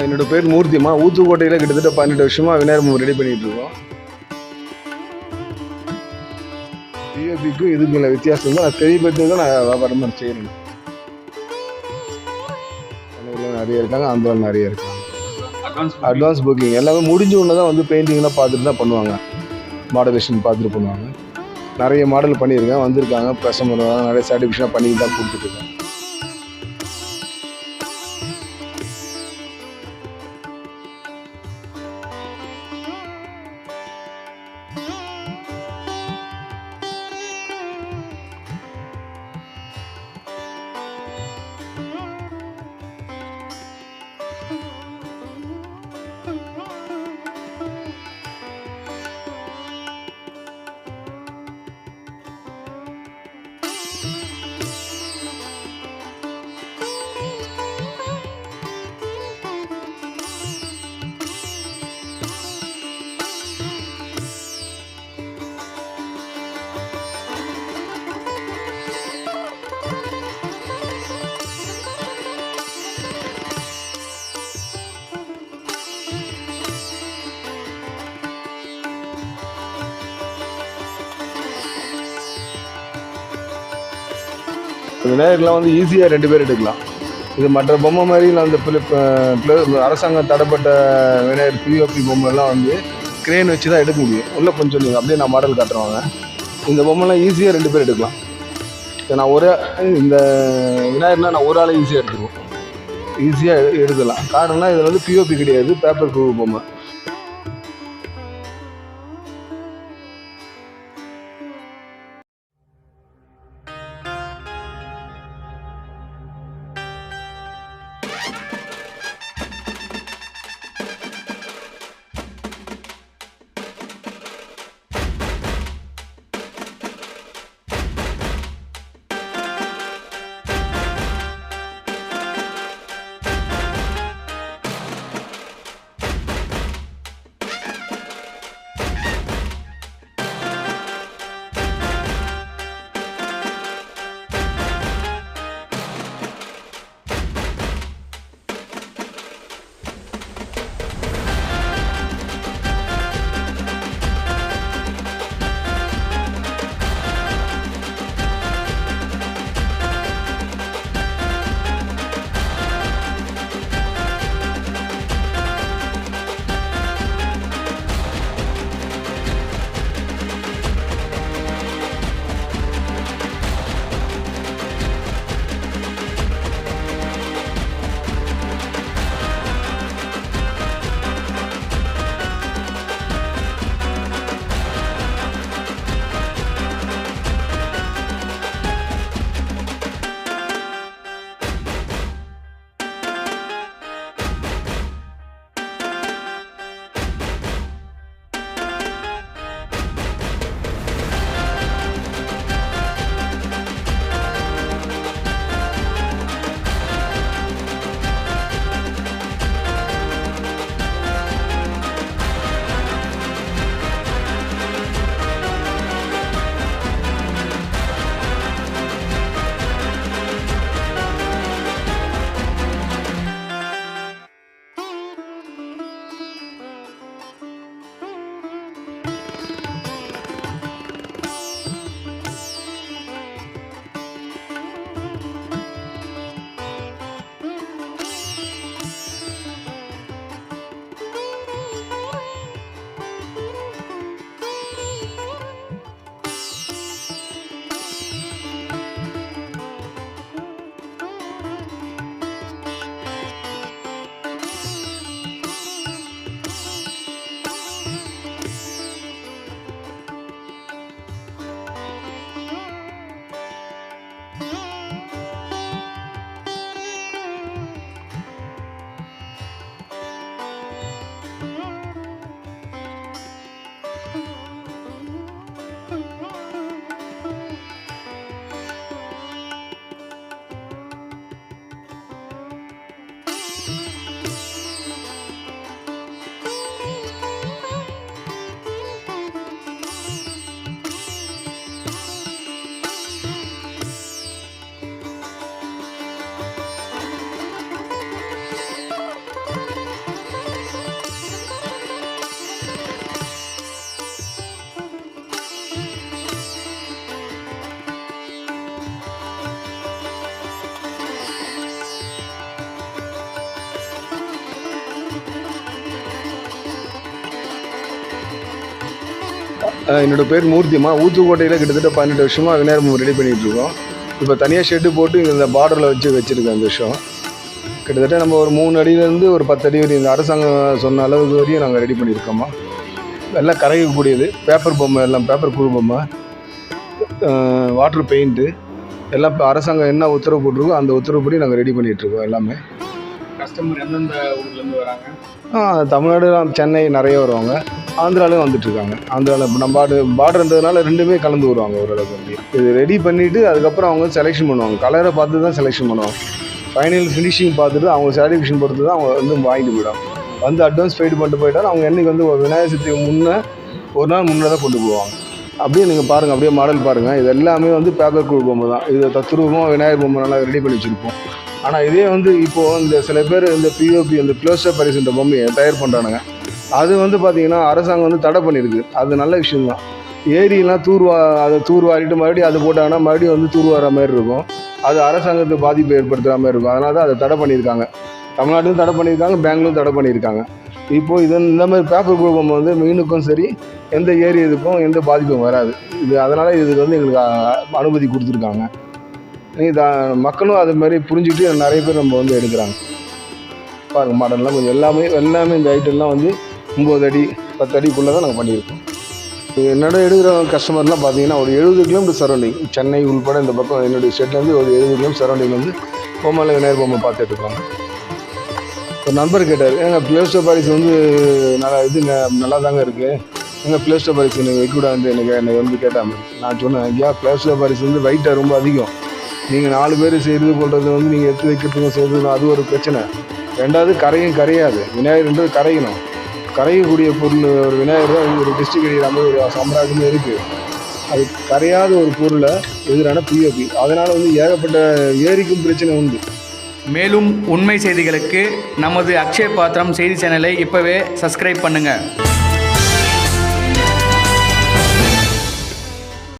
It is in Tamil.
என்னோட பேர் மூர்த்திமா. ஊத்துக்கோட்டையில் கிட்டத்தட்ட 18 வருஷமா விநாயகர் பொம்மை ரெடி பண்ணிட்டு இருக்கோம். பிஓபிக்கும் இதுக்கும் இல்லை வித்தியாசம் தான். நான் தெரியப்படுத்தி தான் நான் வியாபாரம் மாதிரி செய்கிறேன். சென்னையில் நிறைய இருக்காங்க, ஆந்திராவில் நிறைய இருக்காங்க. அட்வான்ஸ் புக்கிங் எல்லாமே முடிஞ்ச ஒன்று தான் வந்து பெயிண்டிங்லாம் பார்த்துட்டு தான் பண்ணுவாங்க. மாடலேஷன் பார்த்துட்டு பண்ணுவாங்க. நிறைய மாடல் பண்ணியிருக்கேன், வந்திருக்காங்க கஸ்டமர், நிறைய சாட்டிஸ்ஃபேக்ஷனாக பண்ணிட்டு தான் கொடுத்துட்ருக்கேன். விநாயகர்லாம் வந்து ஈஸியாக 2 பேர் எடுக்கலாம். இது மற்ற பொம்மை மாதிரிலாம் வந்து அரசாங்கம் தடைப்பட்ட விநாயகர் பிஓபி பொம்மைலாம் வந்து கிரேன் வச்சு தான் எடுக்க முடியும். உள்ளே கொஞ்சம் நீங்கள் அப்படியே நான் மாடல் காட்டுறவாங்க. இந்த பொம்மைலாம் ஈஸியாக 2 பேர் எடுக்கலாம். இந்த விநாயகர்னால் நான் ஒரு ஆளை ஈஸியாக எடுத்துருவோம். ஈஸியாக எடுக்கலாம். காரணம்னா இதில் வந்து பிஓபி கிடையாது, பேப்பர் பொம்மை. என்னோடய பேர் மூர்த்திமா. ஊத்துக்கோட்டையில் கிட்டத்தட்ட 18 வருஷமாக விநாயகர் பொம்மை ரெடி பண்ணிகிட்ருக்கோம். இப்போ தனியாக ஷெட்டு போட்டு இந்த பார்டரில் வச்சுருக்கேன் இந்த வருஷம். கிட்டத்தட்ட நம்ம ஒரு 3 அடியிலேருந்து ஒரு 10 அடி வரையும் இந்த அரசாங்கம் சொன்ன அளவுக்கு வரையும் நாங்கள் ரெடி பண்ணியிருக்கோம்மா. எல்லாம் கரையக்கூடியது, பேப்பர் பொம்மை, எல்லாம் பேப்பர் குழு பொம்மை, வாட்டர் பெயிண்ட்டு எல்லாம் இப்போ அரசாங்கம் என்ன உத்தரவு போட்டிருக்கோ அந்த உத்தரவுப்படி நாங்கள் ரெடி பண்ணிகிட்ருக்கோம் எல்லாமே. கஸ்டமர் எந்தெந்த ஊர்லேருந்து வராங்க? தமிழ்நாடு, சென்னை நிறைய வருவாங்க. ஆந்திராலையும் வந்துட்டுருக்காங்க. ஆந்திராவில் இப்போ நம்ம பார்டர்ன்றதுனால ரெண்டுமே கலந்து வருவாங்க ஓரளவுக்கு. வந்து இது ரெடி பண்ணிவிட்டு அதுக்கப்புறம் அவங்க செலெக்ஷன் பண்ணுவாங்க. கலரை பார்த்து தான் செலெக்ஷன் பண்ணுவாங்க. ஃபைனல் ஃபினிஷிங் பார்த்துட்டு அவங்க சாட்டிஃபிகேஷன் பொறுத்து தான் அவங்க வந்து வாங்கிட்டு போயிடுவாங்க. வந்து அட்வான்ஸ் பெய்டு பண்ணிட்டு போயிட்டாலும் அவங்க என்றைக்கு வந்து விநாயகர் சதுர்த்திக்கு முன்னே ஒரு நாள் முன்னே தான் கொண்டு போவாங்க. அப்படியே நீங்கள் பாருங்கள், அப்படியே மாடல் பாருங்கள். இது எல்லாமே வந்து பேப்பர் குழு பொம்மை தான். இது தத்ரூபமாக விநாயகர் பொம்மை நல்லா ரெடி பண்ணி வச்சுருப்போம். ஆனால் இதே வந்து இப்போது இந்த சில பேர் இந்த பிஓபி இந்த க்ளோஸ்அப் பரிசுன்ற பொம்மையை தயார் பண்ணுறானுங்க. அது வந்து பார்த்திங்கன்னா அரசாங்கம் வந்து தடை பண்ணியிருக்கு. அது நல்ல விஷயம்தான். ஏரியெல்லாம் அதை தூர்வாரிட்டு மறுபடியும் அது போட்டாங்கன்னா மறுபடியும் வந்து தூர்வார மாதிரி இருக்கும். அது அரசாங்கத்துக்கு பாதிப்பு ஏற்படுத்துகிற மாதிரி இருக்கும். அதனால தான் அதை தடை பண்ணியிருக்காங்க. தமிழ்நாட்டிலும் தடை பண்ணியிருக்காங்க, பெங்களூரும் தடை பண்ணியிருக்காங்க. இப்போது இந்த மாதிரி பேப்பர் குழு பொம்மை வந்து மீனுக்கும் சரி எந்த ஏரி இதுக்கும் எந்த பாதிப்பும் வராது. இது அதனால் இதுக்கு வந்து எங்களுக்கு அனுமதி கொடுத்துருக்காங்க. மக்களும் அது மாதிரி புரிஞ்சுக்கிட்டு நிறைய பேர் நம்ம வந்து எடுக்கிறாங்க. பாருங்கள் மாடல்லாம் கொஞ்சம் எல்லாமே இந்த ஐட்டம்லாம் வந்து 9 அடி 10 அடிக்குள்ளே தான் நாங்கள் பண்ணியிருக்கோம். என்னோட எடுக்கிற கஸ்டமர்லாம் பார்த்தீங்கன்னா ஒரு 70 கிலோமீட்டர் சரௌண்டிங், சென்னை உள்பட இந்த பக்கம் என்னுடைய ஸ்டேட்லேருந்து ஒரு 70 கிலோமீட்டர் சரௌண்டிங் வந்து பொம்மையில் விநாயகர் பொம்மை பார்த்துட்டு இருக்காங்க. ஒரு நண்பர் கேட்டார், எங்கள் ப்ளேஸ்டோ பாரிஸ் வந்து நல்லா தாங்க இருக்குது, எங்கள் ப்ளேஸ்டோ பாரிஸ் எனக்கு வைக்கூடாது என்னை வந்து கேட்டாங்க. நான் சொன்னேன், ஐயா ப்ளேஸ்டோ பாரிஸ் வந்து வெயிட்டாக ரொம்ப அதிகம். நீங்கள் 4 பேர் செய்கிறது போடுறது வந்து நீங்கள் எடுத்து வைக்கிறதுக்கும் செய்கிறதுக்கும் அது ஒரு பிரச்சனை. ரெண்டாவது கரையாது. விநாயகர்ன்றது கரையணும். கரையக்கூடிய பொருள் ஒரு விநாயகர் ஒரு டிஸ்ட்ரிக்ட் அடிக்கிற மாதிரி ஒரு சாம்ராஜ்யமே இருக்குது. அது கரையாத ஒரு பொருளை எதிரான பிஓபி. அதனால் வந்து ஏகப்பட்ட ஏரிக்கும் பிரச்சனை உண்டு. மேலும் உண்மை செய்திகளுக்கு நமது அக்ஷய பாத்திரம் செய்தி சேனலை இப்போவே சப்ஸ்கிரைப் பண்ணுங்கள்.